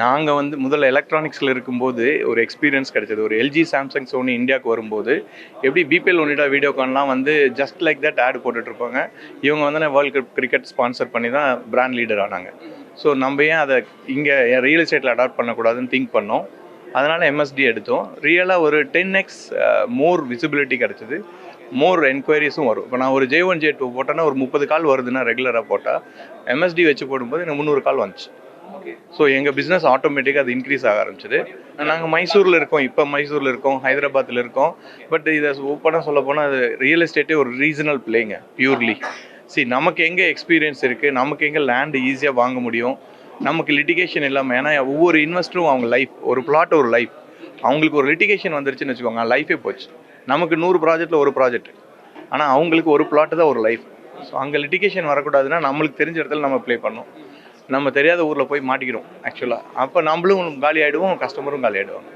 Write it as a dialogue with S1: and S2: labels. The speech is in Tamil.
S1: நாங்கள் வந்து முதல்ல எலக்ட்ரானிக்ஸில் இருக்கும்போது ஒரு எக்ஸ்பீரியன்ஸ் கிடைச்சது. ஒரு எல்ஜி, சாம்சங், சோனி இந்தியாவுக்கு வரும்போது எப்படி பிபிஎல் ஒனிடா வீடியோகான்லாம் வந்து ஜஸ்ட் லைக் தட் ஆட் போட்டுட்ருப்பாங்க. இவங்க வந்து வேர்ல்டு கப் கிரிக்கெட் ஸ்பான்சர் பண்ணி தான் பிராண்ட் லீடர் ஆனாங்க. ஸோ நம்ம ஏன் அதை இங்கே ரியல் எஸ்டேட்டில் அடாப்ட் பண்ணக்கூடாதுன்னு திங்க் பண்ணோம். அதனால் எம்எஸ்டி எடுத்தோம். ரியலாக ஒரு 10x மோர் விசிபிலிட்டி கிடச்சிது. மோர் என்கொயரிஸும் வரும். இப்போ நான் ஒரு J1 J2 போட்டேன்னா ஒரு 30 கால் வருதுன்னா ரெகுலராக போட்டால் எம்எஸ்டி வச்சு போடும்போது எனக்கு 300 கால் வந்துச்சு. ஸோ எங்கள் பிஸ்னஸ் ஆட்டோமேட்டிக்காக அது இன்க்ரீஸ் ஆக ஆரம்பிச்சிது. நாங்கள் மைசூரில் இருக்கோம், இப்போ மைசூரில் இருக்கோம், ஹைதராபாத்தில் இருக்கோம். பட் இதை ஓப்பனாக சொல்ல போனால் அது ரியல் எஸ்டேட்டே ஒரு ரீஜனல் பிளேங்க பியூர்லி. நமக்கு எங்கே எக்ஸ்பீரியன்ஸ் இருக்குது, நமக்கு எங்கே லேண்டு ஈஸியாக வாங்க முடியும், நமக்கு லிட்டிகேஷன் இல்லாமல். ஏன்னா ஒவ்வொரு இன்வெஸ்டரும் அவங்க லைஃப், ஒரு பிளாட் ஒரு லைஃப். அவங்களுக்கு ஒரு லிட்டிகேஷன் வந்துருச்சுன்னு வச்சுக்கோங்க, லைஃபே போச்சு. நமக்கு 100 ப்ராஜெக்டில் ஒரு ப்ராஜெக்ட், ஆனால் அவங்களுக்கு ஒரு பிளாட்டு தான் ஒரு லைஃப். ஸோ அங்கே லிட்டிகேஷன் வரக்கூடாதுன்னா நம்மளுக்கு தெரிஞ்ச இடத்துல நம்ம ப்ளே பண்ணோம். நம்ம தெரியாத ஊரில் போய் மாட்டிக்கிறோம் ஆக்சுவலாக. அப்போ நம்மளும் காலி ஆகிடுவோம், கஸ்டமரும் காலி ஆகிடுவாங்க.